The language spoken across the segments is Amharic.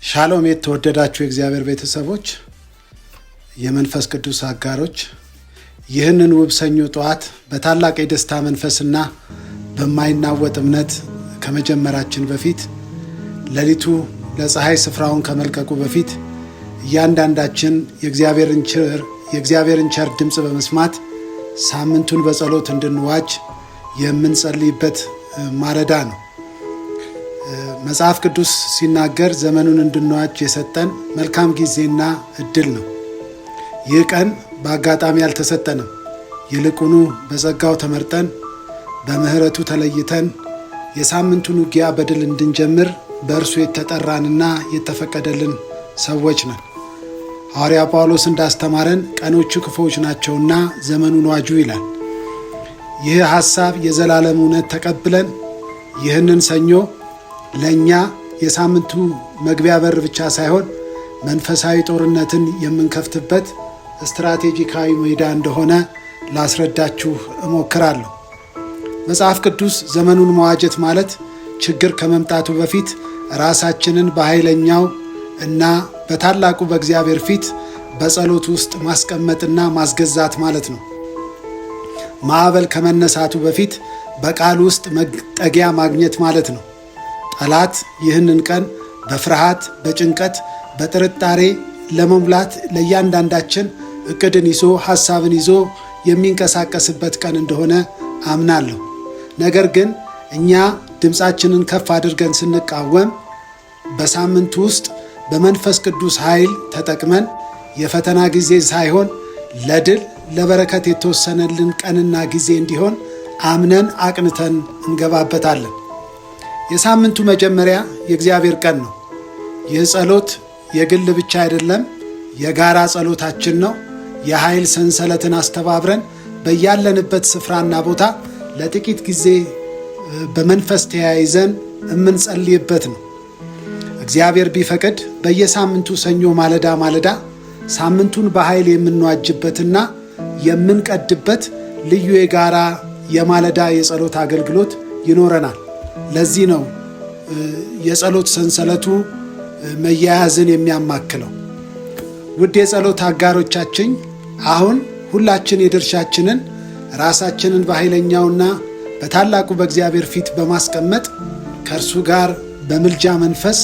ሻሎም የተወደዳችሁ የእግዚአብሔር ቤተሰቦች፣ የመንፈስ ቅዱስ አጋሮች፣ ይህንን ውብ ሰኞ ጠዋት በታላቅ የደስታ መንፈስና በማይናወጥ እምነት ከመጀመራችን በፊት ሌሊቱ ለፀሐይ ስፍራውን ከመልቀቁ በፊት እያንዳንዳችን የእግዚአብሔርን ቸር ድምፅ በመስማት ሳምንቱን በጸሎት እንድንዋጅ የምንጸልይበት ማለዳ ነው። መጽሐፍ ቅዱስ ሲናገር ዘመኑን እንድንዋጅ የሰጠን መልካም ጊዜና እድል ነው። ይህ ቀን በአጋጣሚ አልተሰጠንም። ይልቁኑ በጸጋው ተመርጠን በምህረቱ ተለይተን የሳምንቱን ውጊያ በድል እንድንጀምር በእርሱ የተጠራንና የተፈቀደልን ሰዎች ነን። ሐዋርያ ጳውሎስ እንዳስተማረን ቀኖቹ ክፉዎች ናቸውና ዘመኑን ዋጁ ይላል። ይህ ሐሳብ የዘላለም እውነት ተቀብለን ይህንን ሰኞ ለእኛ የሳምንቱ መግቢያ በር ብቻ ሳይሆን መንፈሳዊ ጦርነትን የምንከፍትበት ስትራቴጂካዊ ሜዳ እንደሆነ ላስረዳችሁ እሞክራለሁ። መጽሐፍ ቅዱስ ዘመኑን መዋጀት ማለት ችግር ከመምጣቱ በፊት ራሳችንን በኃይለኛው እና በታላቁ በእግዚአብሔር ፊት በጸሎት ውስጥ ማስቀመጥና ማስገዛት ማለት ነው። ማዕበል ከመነሳቱ በፊት በቃል ውስጥ መጠጊያ ማግኘት ማለት ነው። ጠላት ይህንን ቀን በፍርሃት፣ በጭንቀት፣ በጥርጣሬ ለመሙላት ለእያንዳንዳችን እቅድን ይዞ ሐሳብን ይዞ የሚንቀሳቀስበት ቀን እንደሆነ አምናለሁ። ነገር ግን እኛ ድምፃችንን ከፍ አድርገን ስንቃወም በሳምንቱ ውስጥ በመንፈስ ቅዱስ ኃይል ተጠቅመን የፈተና ጊዜ ሳይሆን ለድል ለበረከት የተወሰነልን ቀንና ጊዜ እንዲሆን አምነን አቅንተን እንገባበታለን። የሳምንቱ መጀመሪያ የእግዚአብሔር ቀን ነው። ይህ ጸሎት የግል ብቻ አይደለም፣ የጋራ ጸሎታችን ነው። የኃይል ሰንሰለትን አስተባብረን በያለንበት ስፍራና ቦታ ለጥቂት ጊዜ በመንፈስ ተያይዘን የምንጸልይበት ነው። እግዚአብሔር ቢፈቅድ በየሳምንቱ ሰኞ ማለዳ ሳምንቱን በኃይል የምንዋጅበትና የምንቀድበት ልዩ የጋራ የማለዳ የጸሎት አገልግሎት ይኖረናል። ለዚህ ነው የጸሎት ሰንሰለቱ መያያዝን የሚያማክለው። ውድ የጸሎት አጋሮቻችን፣ አሁን ሁላችን የድርሻችንን ራሳችንን በኃይለኛውና በታላቁ በእግዚአብሔር ፊት በማስቀመጥ ከእርሱ ጋር በምልጃ መንፈስ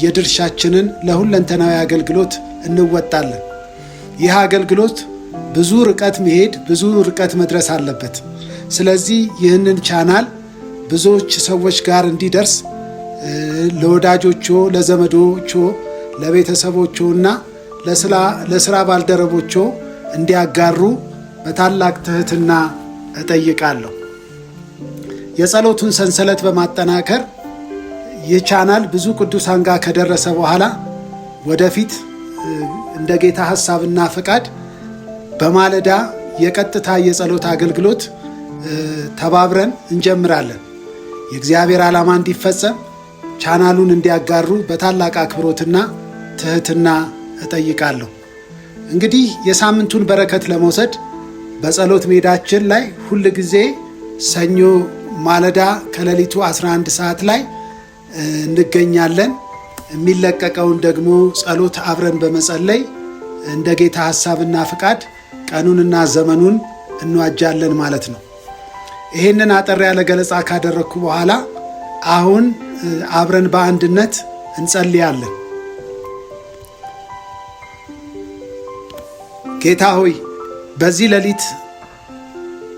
የድርሻችንን ለሁለንተናዊ አገልግሎት እንወጣለን። ይህ አገልግሎት ብዙ ርቀት መሄድ፣ ብዙ ርቀት መድረስ አለበት። ስለዚህ ይህንን ቻናል ብዙዎች ሰዎች ጋር እንዲደርስ ለወዳጆቹ፣ ለዘመዶቹ፣ ለቤተሰቦቹ እና ለስራ ባልደረቦቹ እንዲያጋሩ በታላቅ ትህትና እጠይቃለሁ። የጸሎቱን ሰንሰለት በማጠናከር ይህ ቻናል ብዙ ቅዱሳን ጋር ከደረሰ በኋላ ወደፊት እንደ ጌታ ሐሳብና ፈቃድ በማለዳ የቀጥታ የጸሎት አገልግሎት ተባብረን እንጀምራለን። የእግዚአብሔር ዓላማ እንዲፈጸም ቻናሉን እንዲያጋሩ በታላቅ አክብሮትና ትህትና እጠይቃለሁ። እንግዲህ የሳምንቱን በረከት ለመውሰድ በጸሎት ሜዳችን ላይ ሁል ጊዜ ሰኞ ማለዳ ከሌሊቱ 11 ሰዓት ላይ እንገኛለን። የሚለቀቀውን ደግሞ ጸሎት አብረን በመጸለይ እንደ ጌታ ሐሳብና ፍቃድ ቀኑንና ዘመኑን እንዋጃለን ማለት ነው። ይህንን አጠር ያለ ገለጻ ካደረግኩ በኋላ አሁን አብረን በአንድነት እንጸልያለን። ጌታ ሆይ፣ በዚህ ሌሊት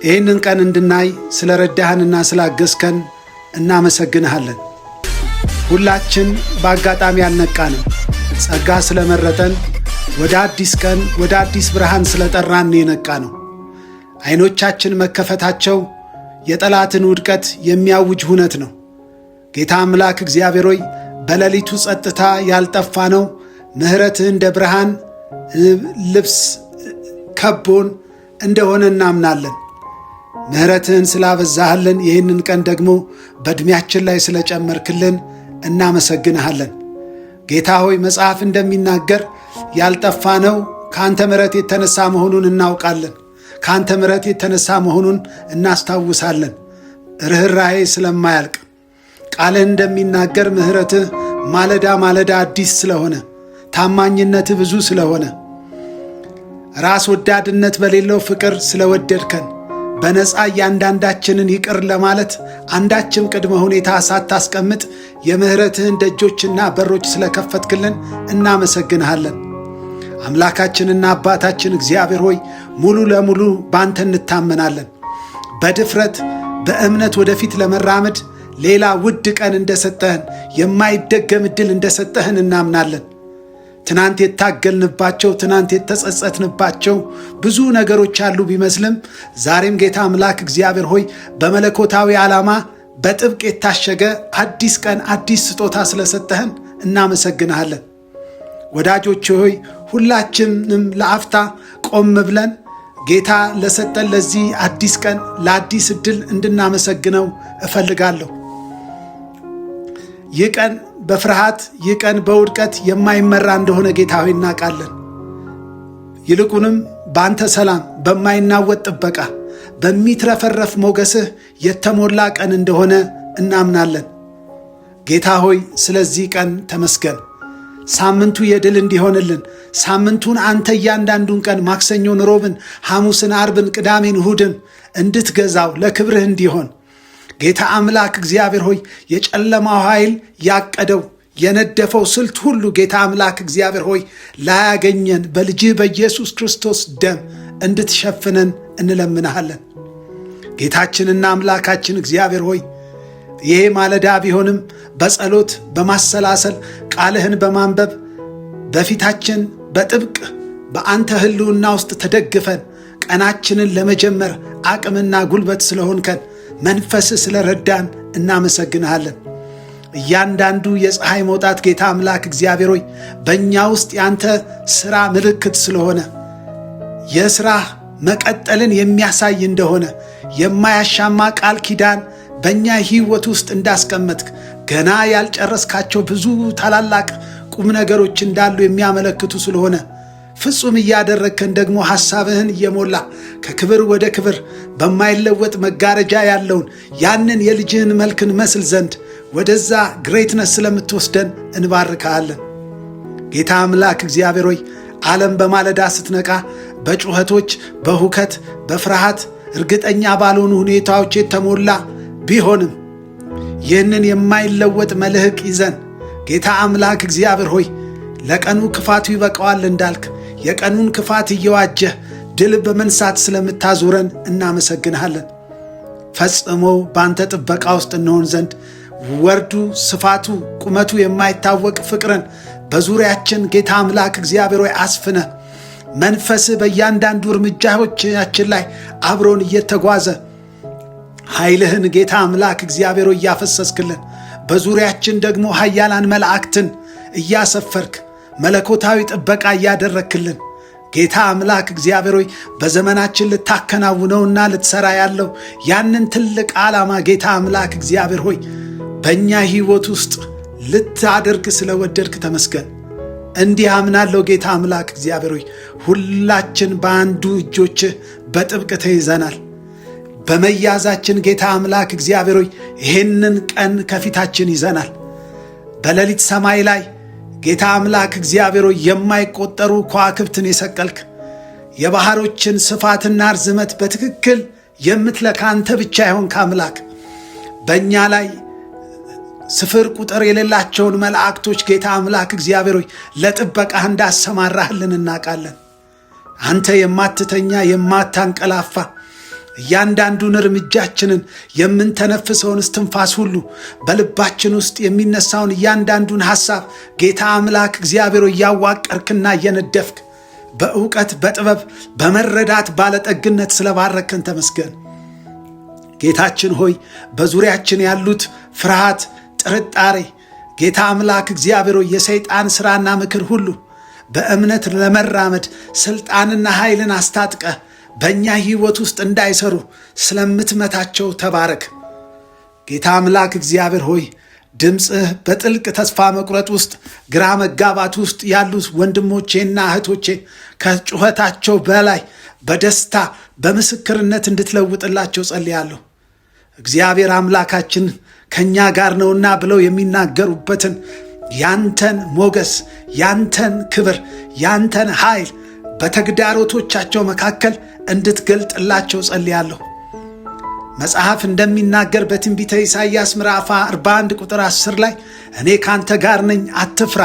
ይህንን ቀን እንድናይ ስለረዳህንና ስላገዝከን እናመሰግንሃለን። ሁላችን በአጋጣሚ አልነቃንም። ጸጋ ስለመረጠን ወደ አዲስ ቀን፣ ወደ አዲስ ብርሃን ስለጠራን የነቃ ነው። ዓይኖቻችን መከፈታቸው የጠላትን ውድቀት የሚያውጅ ሁነት ነው። ጌታ አምላክ እግዚአብሔር ሆይ፣ በሌሊቱ ጸጥታ ያልጠፋ ነው ምሕረትህ እንደ ብርሃን ልብስ ከቦን እንደሆነ እናምናለን። ምሕረትህን ስላበዛህልን፣ ይህንን ቀን ደግሞ በዕድሜያችን ላይ ስለጨመርክልን እናመሰግንሃለን። ጌታ ሆይ፣ መጽሐፍ እንደሚናገር ያልጠፋ ነው ከአንተ ምሕረት የተነሳ መሆኑን እናውቃለን። ከአንተ ምሕረት የተነሳ መሆኑን እናስታውሳለን። ርኅራኄ ስለማያልቅ ቃልህ እንደሚናገር ምሕረትህ ማለዳ ማለዳ አዲስ ስለሆነ፣ ታማኝነት ብዙ ስለሆነ፣ ራስ ወዳድነት በሌለው ፍቅር ስለወደድከን፣ በነፃ እያንዳንዳችንን ይቅር ለማለት አንዳችም ቅድመ ሁኔታ ሳታስቀምጥ የምህረትህን ደጆችና በሮች ስለከፈትክልን እናመሰግንሃለን። አምላካችንና አባታችን እግዚአብሔር ሆይ ሙሉ ለሙሉ ባንተ እንታመናለን። በድፍረት በእምነት ወደፊት ለመራመድ ሌላ ውድ ቀን እንደሰጠህን፣ የማይደገም ዕድል እንደሰጠህን እናምናለን። ትናንት የታገልንባቸው፣ ትናንት የተጸጸትንባቸው ብዙ ነገሮች አሉ ቢመስልም ዛሬም ጌታ አምላክ እግዚአብሔር ሆይ በመለኮታዊ ዓላማ በጥብቅ የታሸገ አዲስ ቀን፣ አዲስ ስጦታ ስለሰጠህን እናመሰግንሃለን። ወዳጆች ሆይ ሁላችንም ለአፍታ ቆም ብለን ጌታ ለሰጠን ለዚህ አዲስ ቀን፣ ለአዲስ ዕድል እንድናመሰግነው እፈልጋለሁ። ይህ ቀን በፍርሃት ይህ ቀን በውድቀት የማይመራ እንደሆነ ጌታ ሆይ እናውቃለን። ይልቁንም በአንተ ሰላም፣ በማይናወጥ ጥበቃ፣ በሚትረፈረፍ ሞገስህ የተሞላ ቀን እንደሆነ እናምናለን። ጌታ ሆይ ስለዚህ ቀን ተመስገን። ሳምንቱ የድል እንዲሆንልን፣ ሳምንቱን አንተ እያንዳንዱን ቀን ማክሰኞን፣ ሮብን፣ ሐሙስን፣ አርብን፣ ቅዳሜን፣ እሁድን እንድትገዛው ለክብርህ እንዲሆን ጌታ አምላክ እግዚአብሔር ሆይ የጨለማው ኃይል ያቀደው የነደፈው ስልት ሁሉ ጌታ አምላክ እግዚአብሔር ሆይ ላያገኘን በልጅህ በኢየሱስ ክርስቶስ ደም እንድትሸፍነን እንለምንሃለን። ጌታችንና አምላካችን እግዚአብሔር ሆይ ይሄ ማለዳ ቢሆንም በጸሎት በማሰላሰል ቃልህን በማንበብ በፊታችን በጥብቅ በአንተ ሕልውና ውስጥ ተደግፈን ቀናችንን ለመጀመር አቅምና ጉልበት ስለሆንከን መንፈስህ ስለረዳን እናመሰግንሃለን። እያንዳንዱ የፀሐይ መውጣት ጌታ አምላክ እግዚአብሔር ሆይ በእኛ ውስጥ ያንተ ሥራ ምልክት ስለሆነ የሥራህ መቀጠልን የሚያሳይ እንደሆነ የማያሻማ ቃል ኪዳን በእኛ ሕይወት ውስጥ እንዳስቀመጥክ ገና ያልጨረስካቸው ብዙ ታላላቅ ቁም ነገሮች እንዳሉ የሚያመለክቱ ስለሆነ ፍጹም እያደረግከን ደግሞ ሐሳብህን እየሞላ ከክብር ወደ ክብር በማይለወጥ መጋረጃ ያለውን ያንን የልጅህን መልክን መስል ዘንድ ወደዛ ግሬትነስ ስለምትወስደን እንባርካለን። ጌታ አምላክ እግዚአብሔር ሆይ ዓለም በማለዳ ስትነቃ በጩኸቶች፣ በሁከት፣ በፍርሃት እርግጠኛ ባልሆኑ ሁኔታዎች የተሞላ ቢሆንም ይህንን የማይለወጥ መልህቅ ይዘን ጌታ አምላክ እግዚአብሔር ሆይ ለቀኑ ክፋቱ ይበቃዋል እንዳልክ የቀኑን ክፋት እየዋጀህ ድል በመንሳት ስለምታዞረን እናመሰግንሃለን። ፈጽሞ በአንተ ጥበቃ ውስጥ እንሆን ዘንድ ወርዱ፣ ስፋቱ፣ ቁመቱ የማይታወቅ ፍቅርን በዙሪያችን ጌታ አምላክ እግዚአብሔር ሆይ አስፍነህ መንፈስህ በእያንዳንዱ እርምጃዎቻችን ላይ አብሮን እየተጓዘ ኃይልህን ጌታ አምላክ እግዚአብሔር ሆይ እያፈሰስክልን በዙሪያችን ደግሞ ኃያላን መላእክትን እያሰፈርክ መለኮታዊ ጥበቃ እያደረክልን ጌታ አምላክ እግዚአብሔር ሆይ በዘመናችን ልታከናውነውና ልትሰራ ያለው ያንን ትልቅ ዓላማ ጌታ አምላክ እግዚአብሔር ሆይ በእኛ ሕይወት ውስጥ ልታደርግ ስለወደድክ ተመስገን። እንዲህ አምናለሁ ጌታ አምላክ እግዚአብሔር ሆይ ሁላችን በአንዱ እጆችህ በጥብቅ ተይዘናል። በመያዛችን ጌታ አምላክ እግዚአብሔር ሆይ ይህንን ቀን ከፊታችን ይዘናል። በሌሊት ሰማይ ላይ ጌታ አምላክ እግዚአብሔር ሆይ የማይቆጠሩ ከዋክብትን የሰቀልክ የባህሮችን ስፋትና ርዝመት በትክክል የምትለካ አንተ ብቻ ይሆንክ አምላክ በእኛ ላይ ስፍር ቁጥር የሌላቸውን መላእክቶች ጌታ አምላክ እግዚአብሔር ሆይ ለጥበቃህ እንዳሰማራህልን እናውቃለን። አንተ የማትተኛ የማታንቀላፋ እያንዳንዱን እርምጃችንን የምንተነፍሰውን እስትንፋስ ሁሉ በልባችን ውስጥ የሚነሳውን እያንዳንዱን ሐሳብ ጌታ አምላክ እግዚአብሔር እያዋቀርክና እየነደፍክ በእውቀት በጥበብ በመረዳት ባለጠግነት ስለባረከን ተመስገን። ጌታችን ሆይ በዙሪያችን ያሉት ፍርሃት፣ ጥርጣሬ ጌታ አምላክ እግዚአብሔር የሰይጣን ሥራና ምክር ሁሉ በእምነት ለመራመድ ሥልጣንና ኃይልን አስታጥቀ በእኛ ሕይወት ውስጥ እንዳይሰሩ ስለምትመታቸው ተባረክ። ጌታ አምላክ እግዚአብሔር ሆይ ድምፅህ በጥልቅ ተስፋ መቁረጥ ውስጥ ግራ መጋባት ውስጥ ያሉት ወንድሞቼና እህቶቼ ከጩኸታቸው በላይ በደስታ በምስክርነት እንድትለውጥላቸው ጸልያለሁ። እግዚአብሔር አምላካችን ከእኛ ጋር ነውና ብለው የሚናገሩበትን ያንተን ሞገስ፣ ያንተን ክብር፣ ያንተን ኃይል በተግዳሮቶቻቸው መካከል እንድትገልጥላቸው ጸልያለሁ። መጽሐፍ እንደሚናገር በትንቢተ ኢሳይያስ ምዕራፍ 41 ቁጥር 10 ላይ እኔ ካንተ ጋር ነኝ፣ አትፍራ፣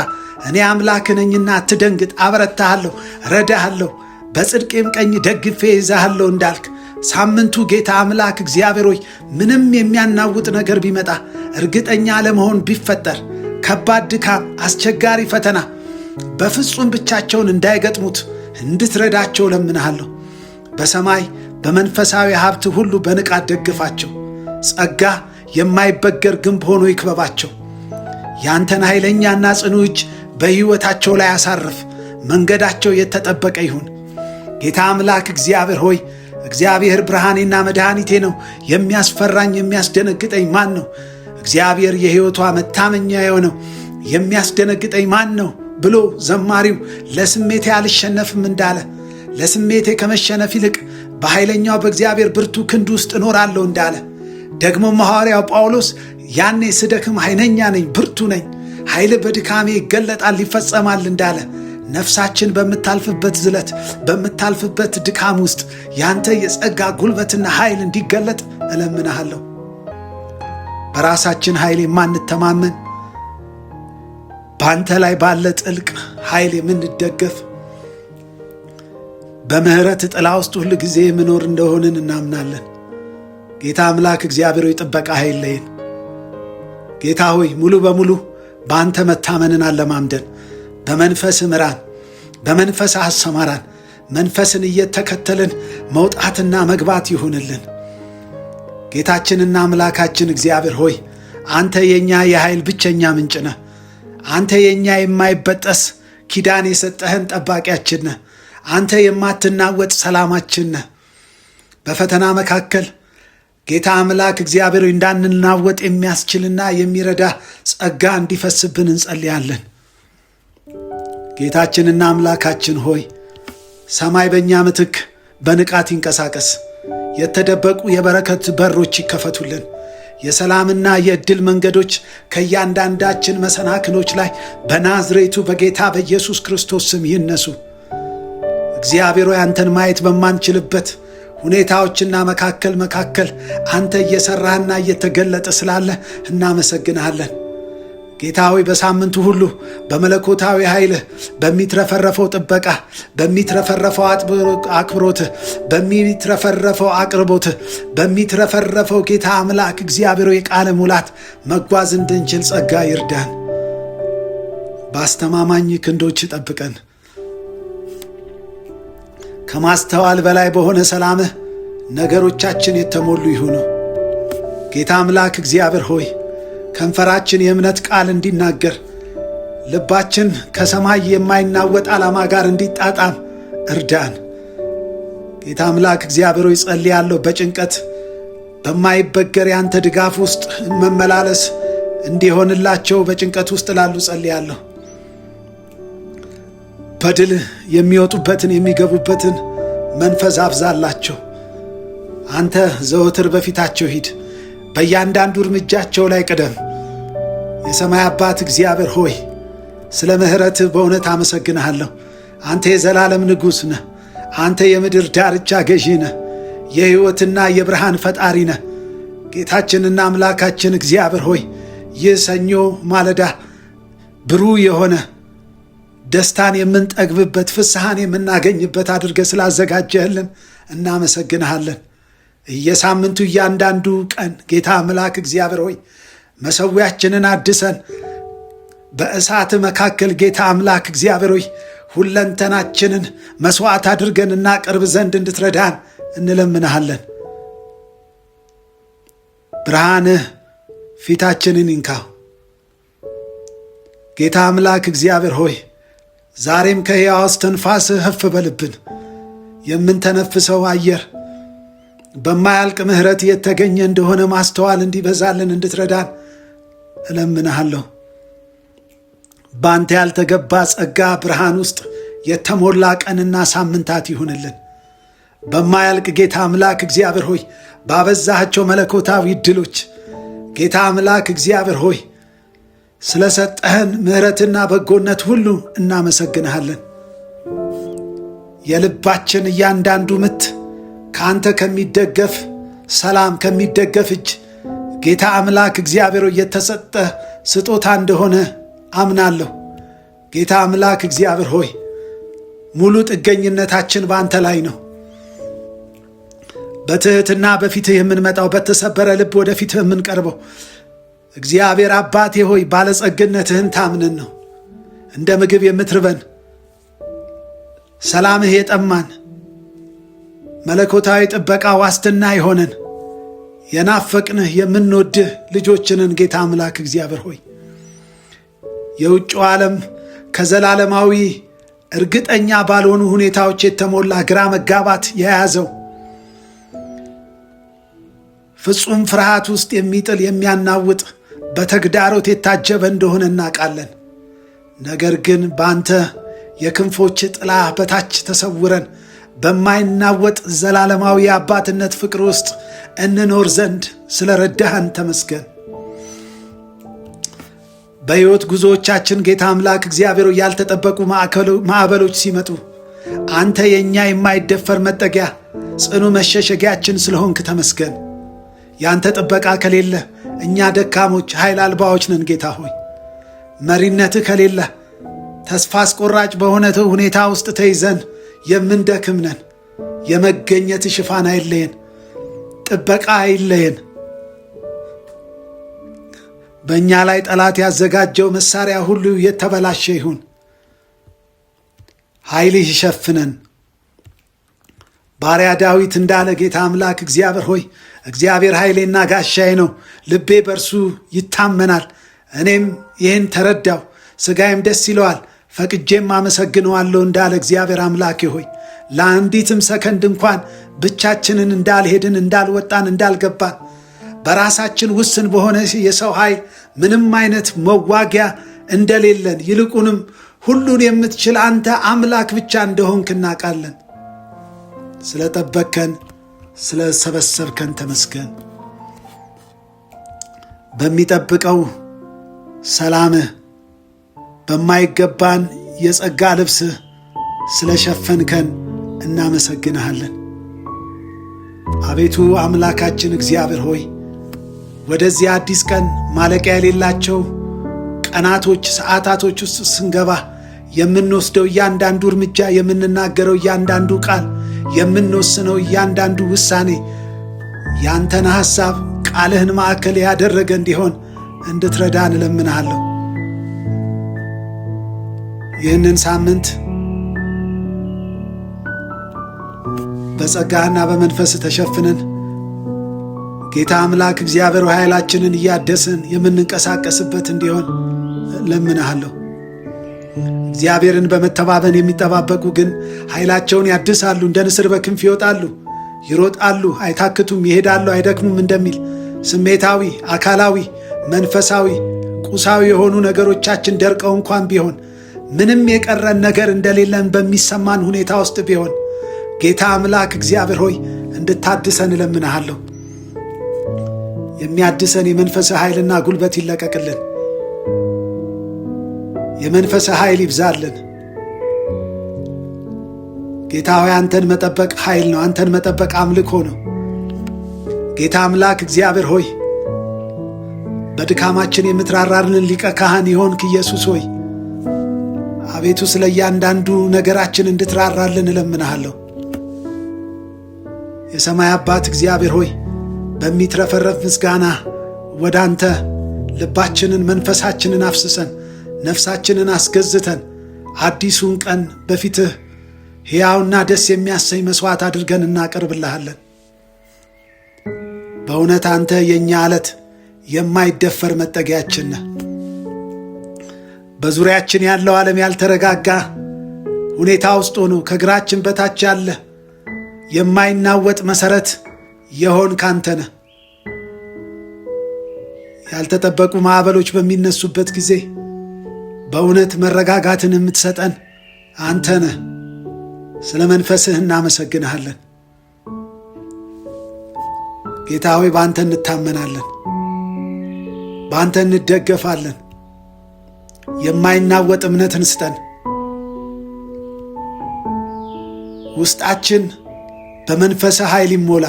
እኔ አምላክ ነኝና አትደንግጥ፣ አበረታሃለሁ፣ ረዳሃለሁ፣ በጽድቄም ቀኝ ደግፌ ይዛሃለሁ እንዳልክ ሳምንቱ ጌታ አምላክ እግዚአብሔር ሆይ ምንም የሚያናውጥ ነገር ቢመጣ፣ እርግጠኛ ለመሆን ቢፈጠር፣ ከባድ ድካም፣ አስቸጋሪ ፈተና በፍጹም ብቻቸውን እንዳይገጥሙት እንድትረዳቸው ለምንሃለሁ። በሰማይ በመንፈሳዊ ሀብት ሁሉ በንቃት ደግፋቸው። ጸጋ የማይበገር ግንብ ሆኖ ይክበባቸው። ያንተን ኃይለኛና ጽኑ እጅ በሕይወታቸው ላይ አሳርፍ። መንገዳቸው የተጠበቀ ይሁን። ጌታ አምላክ እግዚአብሔር ሆይ እግዚአብሔር ብርሃኔና መድኃኒቴ ነው፣ የሚያስፈራኝ የሚያስደነግጠኝ ማን ነው? እግዚአብሔር የሕይወቷ መታመኛ የሆነው የሚያስደነግጠኝ ማን ነው ብሎ ዘማሪው ለስሜቴ አልሸነፍም እንዳለ ለስሜቴ ከመሸነፍ ይልቅ በኃይለኛው በእግዚአብሔር ብርቱ ክንድ ውስጥ እኖራለሁ እንዳለ ደግሞ ሐዋርያው ጳውሎስ ያኔ ስደክም ኃይለኛ ነኝ፣ ብርቱ ነኝ፣ ኃይል በድካሜ ይገለጣል ይፈጸማል እንዳለ ነፍሳችን በምታልፍበት ዝለት በምታልፍበት ድካም ውስጥ ያንተ የጸጋ ጉልበትና ኃይል እንዲገለጥ እለምንሃለሁ። በራሳችን ኃይል የማንተማመን በአንተ ላይ ባለ ጥልቅ ኃይል የምንደገፍ በምህረት ጥላ ውስጥ ሁል ጊዜ የምኖር እንደሆንን እናምናለን። ጌታ አምላክ እግዚአብሔር ሆይ ጥበቃ አይለየን። ጌታ ሆይ ሙሉ በሙሉ በአንተ መታመንን አለማምደን። በመንፈስ ምራን፣ በመንፈስ አሰማራን። መንፈስን እየተከተልን መውጣትና መግባት ይሁንልን። ጌታችንና አምላካችን እግዚአብሔር ሆይ አንተ የኛ የኃይል ብቸኛ ምንጭ ነህ። አንተ የኛ የማይበጠስ ኪዳን የሰጠህን ጠባቂያችን ነህ። አንተ የማትናወጥ ሰላማችን ነህ። በፈተና መካከል ጌታ አምላክ እግዚአብሔር እንዳንናወጥ የሚያስችልና የሚረዳ ጸጋ እንዲፈስብን እንጸልያለን። ጌታችንና አምላካችን ሆይ ሰማይ በእኛ ምትክ በንቃት ይንቀሳቀስ። የተደበቁ የበረከት በሮች ይከፈቱልን። የሰላምና የዕድል መንገዶች ከእያንዳንዳችን መሰናክሎች ላይ በናዝሬቱ በጌታ በኢየሱስ ክርስቶስ ስም ይነሱ። እግዚአብሔር ሆይ አንተን ማየት በማንችልበት ሁኔታዎችና መካከል አንተ እየሠራህና እየተገለጠ ስላለ እናመሰግንሃለን። ጌታ ሆይ በሳምንቱ ሁሉ በመለኮታዊ ኃይልህ በሚትረፈረፈው ጥበቃ፣ በሚትረፈረፈው አክብሮትህ፣ በሚትረፈረፈው አቅርቦትህ፣ በሚትረፈረፈው ጌታ አምላክ እግዚአብሔር የቃለ ሙላት መጓዝ እንድንችል ጸጋ ይርዳን። በአስተማማኝ ክንዶች ጠብቀን። ከማስተዋል በላይ በሆነ ሰላምህ ነገሮቻችን የተሞሉ ይሁኑ። ጌታ አምላክ እግዚአብሔር ሆይ ከንፈራችን የእምነት ቃል እንዲናገር፣ ልባችን ከሰማይ የማይናወጥ ዓላማ ጋር እንዲጣጣም እርዳን። ጌታ አምላክ እግዚአብሔር ሆይ ጸልያለሁ። በጭንቀት በማይበገር ያንተ ድጋፍ ውስጥ መመላለስ እንዲሆንላቸው በጭንቀት ውስጥ ላሉ ጸልያለሁ። በድል የሚወጡበትን የሚገቡበትን መንፈስ አብዛላቸው። አንተ ዘወትር በፊታቸው ሂድ፣ በእያንዳንዱ እርምጃቸው ላይ ቅደም። የሰማይ አባት እግዚአብሔር ሆይ ስለ ምሕረትህ በእውነት አመሰግንሃለሁ። አንተ የዘላለም ንጉሥ ነህ። አንተ የምድር ዳርቻ ገዢ ነህ። የሕይወትና የብርሃን ፈጣሪ ነህ። ጌታችንና አምላካችን እግዚአብሔር ሆይ ይህ ሰኞ ማለዳ ብሩህ የሆነ ደስታን የምንጠግብበት ፍስሐን የምናገኝበት አድርገህ ስላዘጋጀህልን እናመሰግንሃለን። እየሳምንቱ እያንዳንዱ ቀን ጌታ አምላክ እግዚአብሔር ሆይ መሠዊያችንን አድሰን በእሳት መካከል ጌታ አምላክ እግዚአብሔር ሆይ ሁለንተናችንን መሥዋዕት አድርገን እናቀርብ ዘንድ እንድትረዳን እንለምንሃለን። ብርሃንህ ፊታችንን ይንካው። ጌታ አምላክ እግዚአብሔር ሆይ ዛሬም ከሕያው እስትንፋስህ እፍ በልብን። የምንተነፍሰው አየር በማያልቅ ምሕረት የተገኘ እንደሆነ ማስተዋል እንዲበዛልን እንድትረዳን እለምንሃለሁ። በአንተ ያልተገባ ጸጋ ብርሃን ውስጥ የተሞላ ቀንና ሳምንታት ይሁንልን። በማያልቅ ጌታ አምላክ እግዚአብሔር ሆይ ባበዛሃቸው መለኮታዊ ዕድሎች ጌታ አምላክ እግዚአብሔር ሆይ ስለሰጠህን ምሕረትና በጎነት ሁሉ እናመሰግንሃለን። የልባችን እያንዳንዱ ምት ከአንተ ከሚደገፍ ሰላም ከሚደገፍ እጅ ጌታ አምላክ እግዚአብሔር የተሰጠ ስጦታ እንደሆነ አምናለሁ። ጌታ አምላክ እግዚአብሔር ሆይ ሙሉ ጥገኝነታችን በአንተ ላይ ነው። በትሕትና በፊትህ የምንመጣው በተሰበረ ልብ ወደ ፊትህ የምንቀርበው እግዚአብሔር አባቴ ሆይ ባለጸግነትህን ታምነን ነው። እንደ ምግብ የምትርበን ሰላምህ የጠማን መለኮታዊ ጥበቃ ዋስትና የሆነን የናፈቅንህ የምንወድህ ልጆችንን ጌታ አምላክ እግዚአብሔር ሆይ የውጭው ዓለም ከዘላለማዊ እርግጠኛ ባልሆኑ ሁኔታዎች የተሞላ ግራ መጋባት የያዘው ፍጹም ፍርሃት ውስጥ የሚጥል የሚያናውጥ በተግዳሮት የታጀበ እንደሆነ እናውቃለን። ነገር ግን በአንተ የክንፎች ጥላ በታች ተሰውረን በማይናወጥ ዘላለማዊ የአባትነት ፍቅር ውስጥ እንኖር ዘንድ ስለ ረዳህን ተመስገን። በሕይወት ጉዞዎቻችን ጌታ አምላክ እግዚአብሔር ያልተጠበቁ ማዕበሎች ሲመጡ አንተ የእኛ የማይደፈር መጠጊያ ጽኑ መሸሸጊያችን ስለሆንክ ተመስገን። ያንተ ጥበቃ ከሌለ እኛ ደካሞች ኃይል አልባዎች ነን። ጌታ ሆይ መሪነትህ ከሌለ ተስፋ አስቆራጭ በሆነ ሁኔታ ውስጥ ተይዘን የምንደክም ነን። የመገኘት ሽፋን አይለየን፣ ጥበቃ አይለየን። በእኛ ላይ ጠላት ያዘጋጀው መሳሪያ ሁሉ የተበላሸ ይሁን። ኃይልህ ይሸፍነን። ባሪያ ዳዊት እንዳለ ጌታ አምላክ እግዚአብሔር ሆይ እግዚአብሔር ኃይሌና ጋሻዬ ነው፣ ልቤ በእርሱ ይታመናል። እኔም ይህን ተረዳው፣ ሥጋዬም ደስ ይለዋል፣ ፈቅጄም አመሰግነዋለሁ እንዳለ እግዚአብሔር አምላኬ ሆይ ለአንዲትም ሰከንድ እንኳን ብቻችንን እንዳልሄድን፣ እንዳልወጣን፣ እንዳልገባን በራሳችን ውስን በሆነ የሰው ኃይል ምንም አይነት መዋጊያ እንደሌለን ይልቁንም ሁሉን የምትችል አንተ አምላክ ብቻ እንደሆንክ እናውቃለን። ስለ ጠበቅከን፣ ስለ ሰበሰብከን ተመስገን። በሚጠብቀው ሰላምህ በማይገባን የጸጋ ልብስህ ስለ ሸፈንከን እናመሰግንሃለን። አቤቱ አምላካችን እግዚአብሔር ሆይ ወደዚህ አዲስ ቀን ማለቂያ የሌላቸው ቀናቶች፣ ሰዓታቶች ውስጥ ስንገባ የምንወስደው እያንዳንዱ እርምጃ፣ የምንናገረው እያንዳንዱ ቃል፣ የምንወስነው እያንዳንዱ ውሳኔ ያንተን ሐሳብ ቃልህን ማዕከል ያደረገ እንዲሆን እንድትረዳን እለምንሃለሁ። ይህንን ሳምንት በጸጋህና በመንፈስ ተሸፍነን ጌታ አምላክ እግዚአብሔር ኃይላችንን እያደስን የምንንቀሳቀስበት እንዲሆን እለምንሃለሁ። እግዚአብሔርን በመተባበን የሚጠባበቁ ግን ኃይላቸውን ያድሳሉ፣ እንደ ንስር በክንፍ ይወጣሉ፣ ይሮጣሉ፣ አይታክቱም፣ ይሄዳሉ፣ አይደክሙም እንደሚል ስሜታዊ፣ አካላዊ፣ መንፈሳዊ፣ ቁሳዊ የሆኑ ነገሮቻችን ደርቀው እንኳን ቢሆን ምንም የቀረን ነገር እንደሌለን በሚሰማን ሁኔታ ውስጥ ቢሆን ጌታ አምላክ እግዚአብሔር ሆይ እንድታድሰን እለምንሃለሁ። የሚያድሰን የመንፈስ ኃይልና ጉልበት ይለቀቅልን። የመንፈስ ኃይል ይብዛልን። ጌታ ሆይ አንተን መጠበቅ ኃይል ነው። አንተን መጠበቅ አምልኮ ነው። ጌታ አምላክ እግዚአብሔር ሆይ በድካማችን የምትራራልን ሊቀ ካህን የሆንክ ኢየሱስ ሆይ አቤቱ ስለ እያንዳንዱ ነገራችን እንድትራራልን እለምንሃለሁ። የሰማይ አባት እግዚአብሔር ሆይ በሚትረፈረፍ ምስጋና ወደ አንተ ልባችንን መንፈሳችንን አፍስሰን ነፍሳችንን አስገዝተን አዲሱን ቀን በፊትህ ሕያውና ደስ የሚያሰኝ መሥዋዕት አድርገን እናቀርብልሃለን። በእውነት አንተ የእኛ ዓለት የማይደፈር መጠጊያችን ነህ። በዙሪያችን ያለው ዓለም ያልተረጋጋ ሁኔታ ውስጥ ሆኖ ከእግራችን በታች ያለ የማይናወጥ መሠረት የሆንክ አንተ ነህ። ያልተጠበቁ ማዕበሎች በሚነሱበት ጊዜ በእውነት መረጋጋትን የምትሰጠን አንተ ነህ። ስለ መንፈስህ እናመሰግንሃለን። ጌታ ሆይ በአንተ እንታመናለን፣ በአንተ እንደገፋለን። የማይናወጥ እምነትን ስጠን። ውስጣችን በመንፈስ ኃይል ይሞላ፣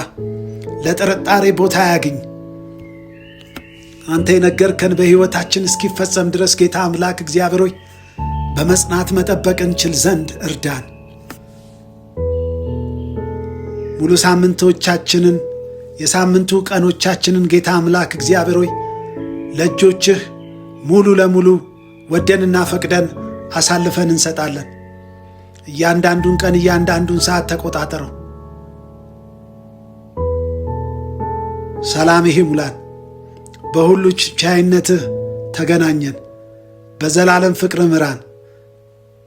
ለጥርጣሬ ቦታ ያግኝ። አንተ የነገርከን በሕይወታችን እስኪፈጸም ድረስ ጌታ አምላክ እግዚአብሔር ሆይ በመጽናት መጠበቅ እንችል ዘንድ እርዳን። ሙሉ ሳምንቶቻችንን የሳምንቱ ቀኖቻችንን ጌታ አምላክ እግዚአብሔር ሆይ ለእጆችህ ሙሉ ለሙሉ ወደንና ፈቅደን አሳልፈን እንሰጣለን። እያንዳንዱን ቀን እያንዳንዱን ሰዓት ተቆጣጠረው። ሰላምህ ሙላን። በሁሉ ቻይነትህ ተገናኘን። በዘላለም ፍቅር ምራን።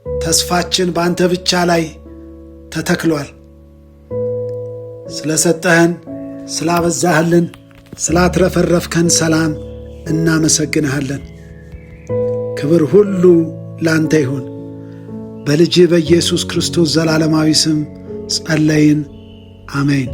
ተስፋችን በአንተ ብቻ ላይ ተተክሏል። ስለሰጠህን፣ ስላበዛህልን፣ ስላትረፈረፍከን ሰላም እናመሰግንሃለን። ክብር ሁሉ ላንተ ይሁን። በልጅ በኢየሱስ ክርስቶስ ዘላለማዊ ስም ጸለይን፣ አሜን።